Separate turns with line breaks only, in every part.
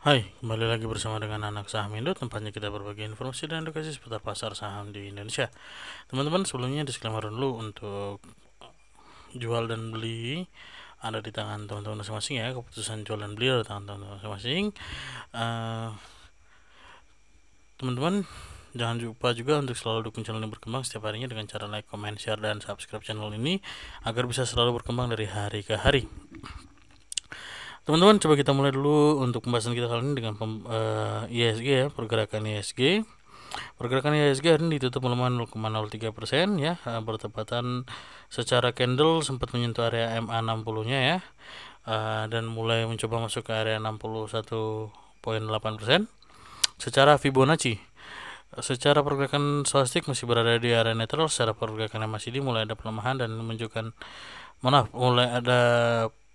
Hai, kembali lagi bersama dengan Anak Saham Indo, tempatnya kita berbagi informasi dan edukasi seputar pasar saham di Indonesia. Teman-teman, sebelumnya disclaimer dulu untuk jual dan beli ada di tangan teman-teman masing-masing ya. Keputusan jual dan beli ada di tangan teman-teman masing-masing. Teman-teman, jangan lupa juga untuk selalu dukung channel ini berkembang setiap harinya dengan cara like, comment, share, dan subscribe channel ini agar bisa selalu berkembang dari hari ke hari. Teman-teman, coba kita mulai dulu untuk pembahasan kita kali ini dengan ISG ya, pergerakan ISG. Pergerakan ISG hari ini ditutup melemah 0,03% ya, bertepatan secara candle sempat menyentuh area MA60-nya ya, dan mulai mencoba masuk ke area 61,8%. Secara Fibonacci, secara pergerakan swastik masih berada di area netral. Secara pergerakan MACD mulai ada pelemahan dan menunjukkan mulai ada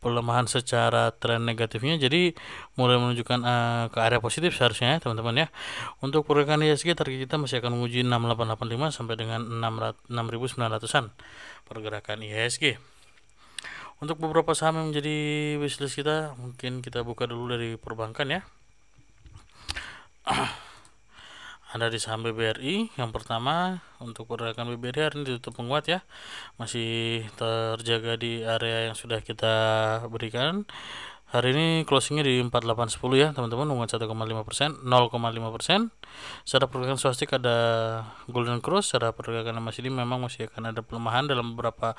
pelemahan secara tren negatifnya, jadi mulai menunjukkan ke area positif seharusnya ya teman-teman ya. Untuk pergerakan ISG target kita masih akan menguji 6885 sampai dengan 6900-an pergerakan ISG. Untuk beberapa saham yang menjadi wishlist kita, mungkin kita buka dulu dari perbankan ya. Ada di saham BBRI. Yang pertama, untuk pergerakan BBRI hari ini ditutup menguat ya, masih terjaga di area yang sudah kita berikan. Hari ini closingnya di 4810 ya teman-teman, menguat 1,5%, 0,5%. Secara pergerakan swastik ada Golden Cross. Secara pergerakan MACD memang masih akan ada pelemahan dalam beberapa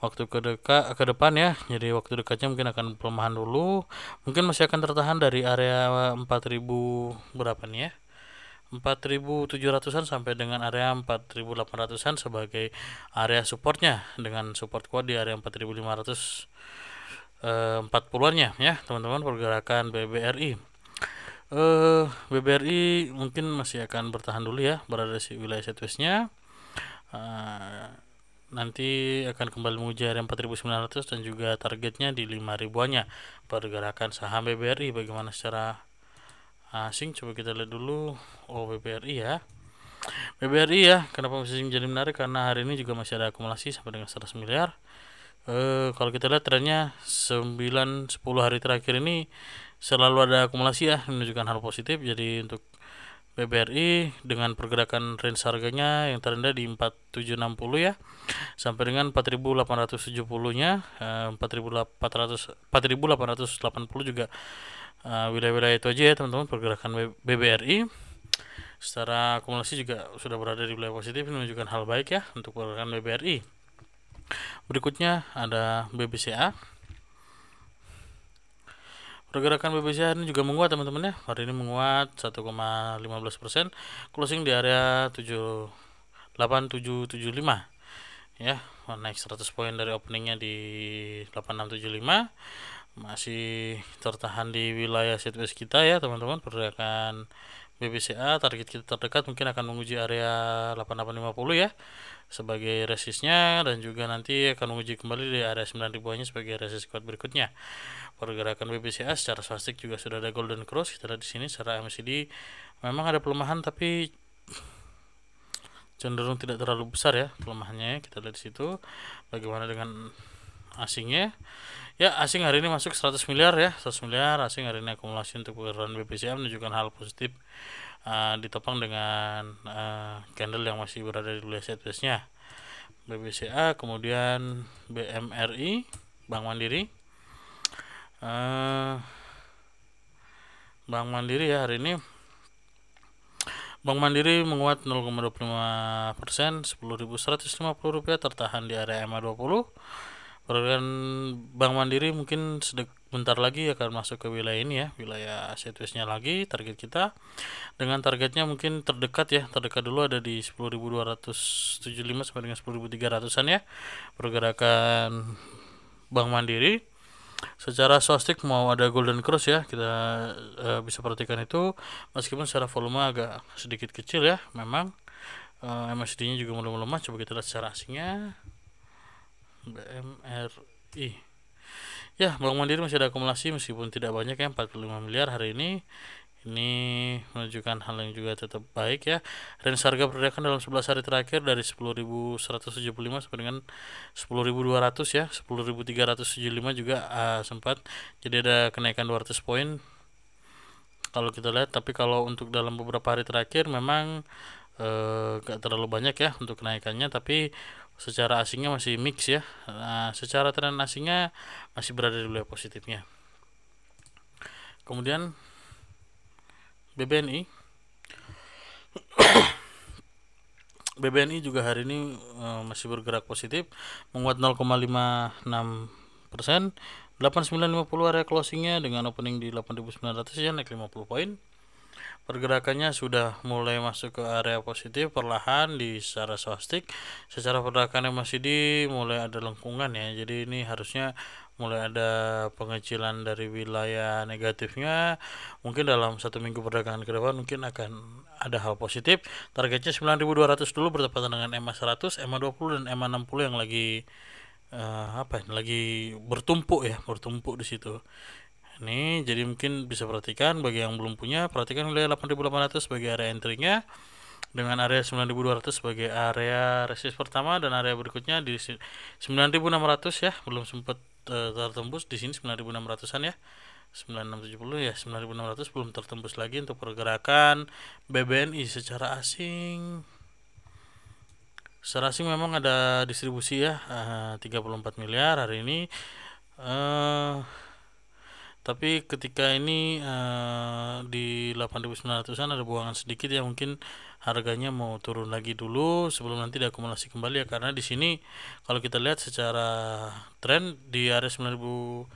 waktu ke depan ya. Jadi waktu dekatnya mungkin akan pelemahan dulu. Mungkin masih akan tertahan dari area 4000 berapa nih ya? 4700-an sampai dengan area 4800-an sebagai area supportnya, dengan support kuat di area 4500 40-annya ya teman-teman pergerakan BBRI. BBRI mungkin masih akan bertahan dulu ya, berada di wilayah sideways-nya. Nanti akan kembali menguji area 4900 dan juga targetnya di 5000-annya pergerakan saham BBRI. Bagaimana secara asing, coba kita lihat dulu. BBRI ya. BBRI ya, kenapa masih menjadi menarik? Karena hari ini juga masih ada akumulasi sampai dengan 100 miliar. Kalau kita lihat trennya 9-10 hari terakhir ini selalu ada akumulasi ya, menunjukkan hal positif. Jadi untuk BBRI dengan pergerakan range harganya yang terendah di 4760 ya, sampai dengan 4870-nya, 4880 juga wilayah-wilayah itu aja ya teman-teman pergerakan BBRI. Secara akumulasi juga sudah berada di wilayah positif, menunjukkan hal baik ya untuk pergerakan BBRI. Berikutnya ada BBCA. Pergerakan BBCA ini juga menguat teman-teman ya. Hari ini menguat 1,15%, closing di area 8775 ya, naik 100 poin dari openingnya di 8675. Masih tertahan di wilayah sideways kita ya teman-teman. Pergerakan BBCA target kita terdekat mungkin akan menguji area 8850 ya sebagai resistnya, dan juga nanti akan menguji kembali di area 9000-nya sebagai resist kuat berikutnya. Pergerakan BBCA secara swastik juga sudah ada Golden Cross. Kita lihat di sini secara MACD memang ada pelemahan tapi cenderung tidak terlalu besar ya pelemahannya. Kita lihat di situ. Bagaimana dengan asingnya? Ya, asing hari ini masuk 100 miliar ya, 100 miliar asing hari ini akumulasi untuk pergerakan BBCA menunjukkan hal positif, ditopang dengan candle yang masih berada di wilayah sideways-nya. BBCA, kemudian BMRI, Bank Mandiri. Bank Mandiri ya hari ini Bank Mandiri menguat 0,25%, Rp10.150 tertahan di area MA20. Pergerakan Bank Mandiri mungkin sebentar lagi akan masuk ke wilayah ini ya, wilayah sideways-nya lagi target kita. Dengan targetnya mungkin terdekat ya, terdekat dulu ada di 10.275 sampai dengan 10.300-an ya pergerakan Bank Mandiri. Secara swastik mau ada Golden Cross ya, kita bisa perhatikan itu, meskipun secara volume agak sedikit kecil ya memang. MACD-nya juga mulai melemah. Coba kita lihat secara asingnya. BMRI ya, Bank Mandiri masih ada akumulasi meskipun tidak banyak ya, 45 miliar hari ini. Ini menunjukkan hal yang juga tetap baik ya. Range harga pergerakan dalam 11 hari terakhir dari 10.175 sampai dengan 10.200 ya, 10.375 juga sempat. Jadi ada kenaikan 200 poin kalau kita lihat. Tapi kalau untuk dalam beberapa hari terakhir memang gak terlalu banyak ya untuk kenaikannya, tapi secara asingnya masih mix ya. Nah, secara tren asingnya masih berada di wilayah positifnya. Kemudian BBNI BBNI juga hari ini masih bergerak positif, menguat 0,56%, 8950 area closingnya dengan opening di 8.900 ya, naik 50 poin. Pergerakannya sudah mulai masuk ke area positif perlahan di secara swastik. Secara pergerakannya masih mulai ada lengkungan ya, jadi ini harusnya mulai ada pengecilan dari wilayah negatifnya. Mungkin dalam 1 minggu perdagangan ke depan mungkin akan ada hal positif. Targetnya 9.200 dulu bertepatan dengan EMA 100, EMA 20 dan EMA 60 yang lagi lagi bertumpuk di situ. Ini jadi mungkin bisa perhatikan, bagi yang belum punya, perhatikan wilayah 8.800 sebagai area entry-nya dengan area 9.200 sebagai area resist pertama, dan area berikutnya di 9.600 ya, belum sempat tertembus di sini 9.600-an ya. 9670 ya, 9600 belum tertembus lagi untuk pergerakan BBNI secara asing. Secara asing memang ada distribusi ya, 34 miliar hari ini. Tapi ketika ini di 8.900-an ada buangan sedikit ya, mungkin harganya mau turun lagi dulu sebelum nanti diakumulasi kembali ya, karena di sini kalau kita lihat secara tren di area 9.150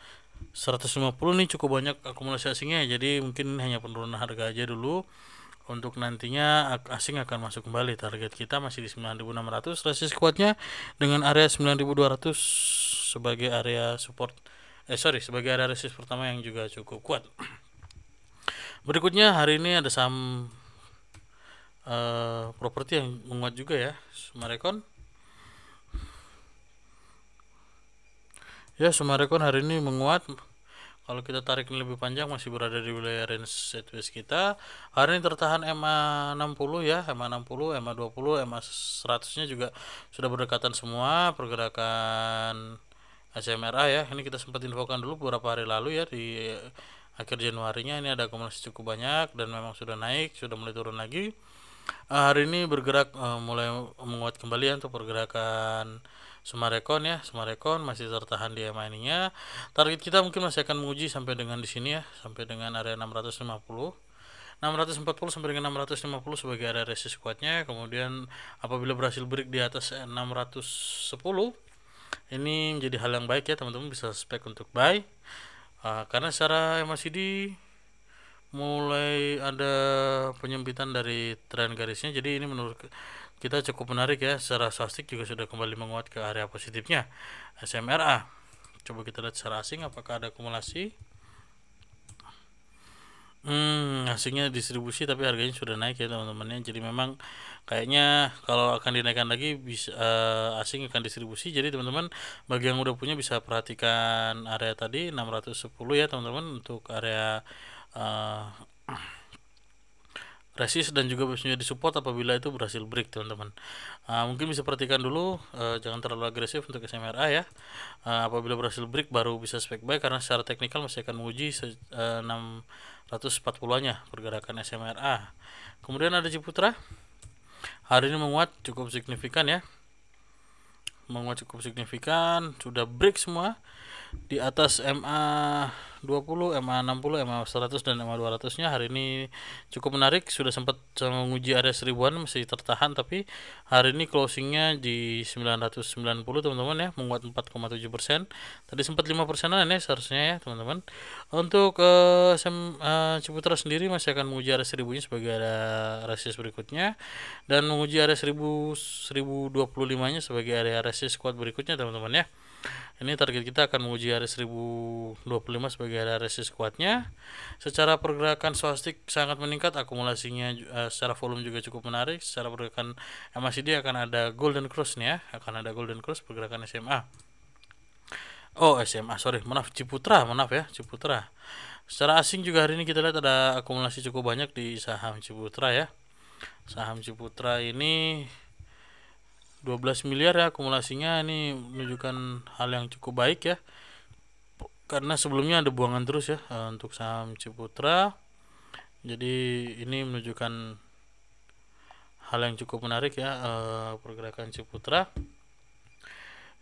nih cukup banyak akumulasi asingnya, jadi mungkin hanya penurunan harga aja dulu. Untuk nantinya asing akan masuk kembali. Target kita masih di 9.600, resist kuatnya dengan area 9.200 sebagai area support, sebagai area resist pertama yang juga cukup kuat. Berikutnya hari ini ada saham properti yang menguat juga ya, Summarecon. Ya, Summarecon hari ini menguat. Kalau kita tarik lebih panjang masih berada di wilayah range sideways kita. Hari ini tertahan MA 60 ya, MA 60, MA 20, MA 100-nya juga sudah berdekatan semua. Pergerakan SMRA ya, ini kita sempat infokan dulu beberapa hari lalu ya, di akhir Januarinya ini ada akumulasi cukup banyak dan memang sudah naik, sudah mulai turun lagi. Hari ini bergerak mulai menguat kembali ya untuk pergerakan Summarecon ya. Summarecon masih tertahan di MA-nya. Target kita mungkin masih akan menguji sampai dengan di sini ya, sampai dengan area 640 sampai dengan 650 sebagai area resist kuatnya. Kemudian apabila berhasil break di atas 610, ini menjadi hal yang baik ya, teman-teman bisa spek untuk buy. Karena secara MACD mulai ada penyempitan dari tren garisnya, jadi ini menurut kita cukup menarik ya. Secara swastik juga sudah kembali menguat ke area positifnya SMRA. Coba kita lihat secara asing apakah ada akumulasi. Asingnya distribusi tapi harganya sudah naik ya teman-teman. Jadi memang kayaknya kalau akan dinaikkan lagi bisa asing akan distribusi. Jadi teman-teman bagi yang udah punya bisa perhatikan area tadi 610 ya teman-teman untuk area resist, dan juga bisa disupport apabila itu berhasil break teman-teman. Mungkin bisa perhatikan dulu, jangan terlalu agresif untuk SMRA ya. Apabila berhasil break baru bisa spek buy, karena secara teknikal masih akan menguji 640-nya pergerakan SMRA. Kemudian ada Ciputra, hari ini menguat cukup signifikan ya, sudah break semua di atas MA 20, MA 60, MA 100 dan MA 200-nya. Hari ini cukup menarik, sudah sempat menguji area 1000-an, masih tertahan, tapi hari ini closingnya di 990 teman-teman ya, menguat 4,7%. Tadi sempat 5%-an ya seharusnya ya teman-teman. Untuk Ciputra sendiri masih akan menguji area 1000-nya sebagai area resist berikutnya, dan menguji area 1025-nya sebagai area resist kuat berikutnya teman-teman ya. Ini target kita akan menguji area 1025 sebagai area resist kuatnya. Secara pergerakan swastik sangat meningkat, akumulasinya secara volume juga cukup menarik. Secara pergerakan MACD akan ada golden cross nih ya, pergerakan SMA. Ciputra. Secara asing juga hari ini kita lihat ada akumulasi cukup banyak di saham Ciputra ya. Saham Ciputra ini 12 miliar ya akumulasinya, ini menunjukkan hal yang cukup baik ya, karena sebelumnya ada buangan terus ya untuk saham Ciputra. Jadi ini menunjukkan hal yang cukup menarik ya, pergerakan Ciputra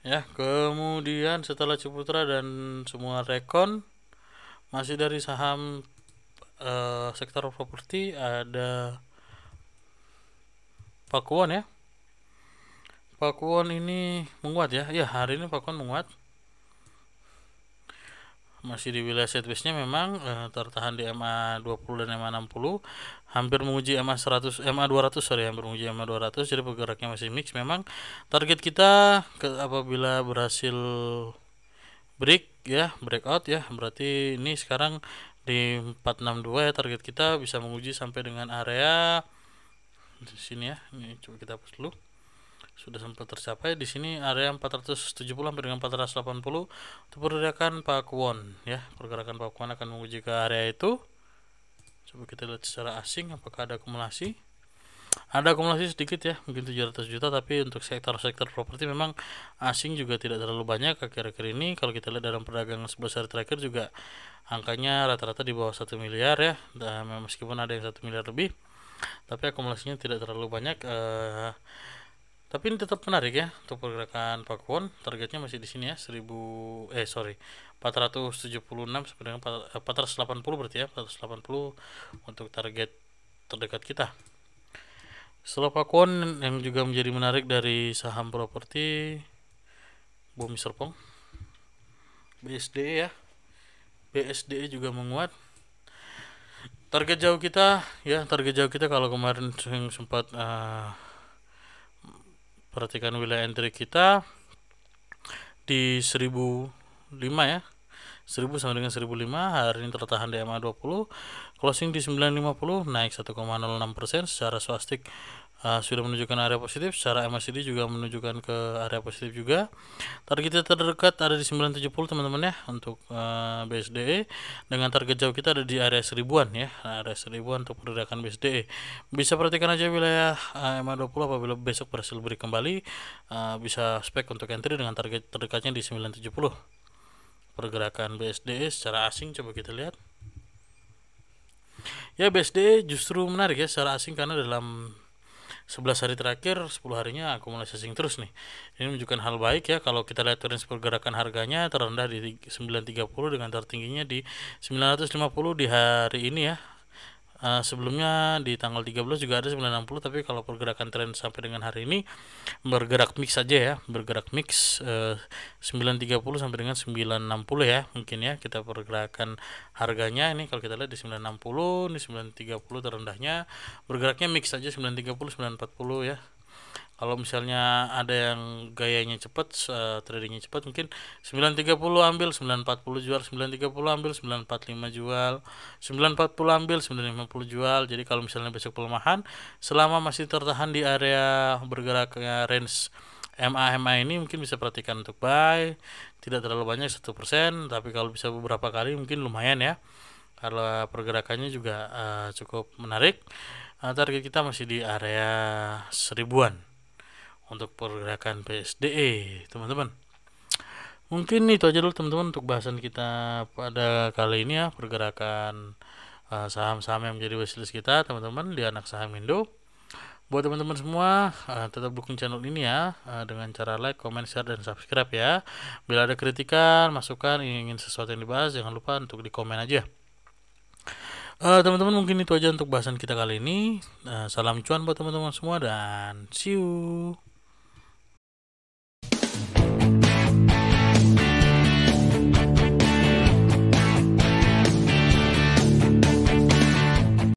ya. Kemudian setelah Ciputra dan semua rekon, masih dari saham sektor properti ada Pakuwon ya. Pakuwon ini menguat ya. Ya, hari ini Pakuwon menguat. Masih di wilayah sideways-nya memang, tertahan di MA 20 dan MA 60, hampir menguji MA 100, MA 200 sorry, hampir menguji MA 200. Jadi bergeraknya masih mix. Memang target kita apabila berhasil breakout ya, berarti ini sekarang di 462 ya, target kita bisa menguji sampai dengan area di sini ya. Ini coba kita hapus dulu. Sudah sempat tercapai di sini area 470 sampai dengan 480 untuk pergerakan Pakuwon ya. Pergerakan Pakuwon akan menguji ke area itu. Coba kita lihat secara asing apakah ada akumulasi. Ada akumulasi sedikit ya, mungkin 700 juta, tapi untuk sektor-sektor properti memang asing juga tidak terlalu banyak akhir-akhir ini. Kalau kita lihat dalam perdagangan 11 hari terakhir juga angkanya rata-rata di bawah 1 miliar ya. Dan meskipun ada yang 1 miliar lebih, tapi akumulasinya tidak terlalu banyak. Tapi ini tetap menarik ya untuk pergerakan Pakuwon. Targetnya masih di sini ya, 476 sampai dengan 480 berarti ya, 480 untuk target terdekat kita. Setelah Pakuwon yang juga menjadi menarik dari saham properti Bumi Serpong, BSDE ya. BSDE juga menguat. Target jauh kita kalau kemarin sempat perhatikan wilayah entry kita di 1005 ya, 1000 sama dengan 1005. Hari ini tertahan di MA 20, closing di 950, naik 1,06%. Secara swastik sudah menunjukkan area positif, secara MACD juga menunjukkan ke area positif juga. Target kita terdekat ada di 970 teman-teman ya untuk BSDE, dengan target jauh kita ada di area 1000-an ya, area 1000-an untuk pergerakan BSDE. Bisa perhatikan aja wilayah MA 20, apabila besok berhasil beri kembali, bisa spek untuk entry dengan target terdekatnya di 970. Pergerakan BSDE secara asing coba kita lihat ya. BSDE justru menarik ya secara asing karena dalam 11 hari terakhir, 10 harinya akumulasi asing terus nih. Ini menunjukkan hal baik ya. Kalau kita lihat range pergerakan harganya terendah di 930 dengan tertingginya di 950 di hari ini ya. Sebelumnya di tanggal 13 juga ada 960, tapi kalau pergerakan tren sampai dengan hari ini bergerak mix saja ya, bergerak mix 930 sampai dengan 960 ya. Mungkin ya kita pergerakan harganya ini kalau kita lihat di 960, ini 930 terendahnya, bergeraknya mix saja 930 940 ya. Kalau misalnya ada yang gayanya cepat, tradingnya cepat, mungkin 930 ambil, 940 jual, 930 ambil, 945 jual, 940 ambil, 950 jual. Jadi kalau misalnya besok pelemahan, selama masih tertahan di area bergeraknya range MA ini, mungkin bisa perhatikan untuk buy. Tidak terlalu banyak 1%, tapi kalau bisa beberapa kali mungkin lumayan ya. Kalau pergerakannya juga cukup menarik. Target kita masih di area 1000-an untuk pergerakan BSDE teman-teman. Mungkin itu aja dulu teman-teman untuk bahasan kita pada kali ini ya, pergerakan saham-saham yang menjadi wishlist kita teman-teman di Anak Saham Indo. Buat teman-teman semua, tetap dukung channel ini ya, dengan cara like, comment, share, dan subscribe ya. Bila ada kritikan, masukan, ingin sesuatu yang dibahas, jangan lupa untuk di komen aja. Teman-teman, mungkin itu aja untuk bahasan kita kali ini. Salam cuan buat teman-teman semua dan see you.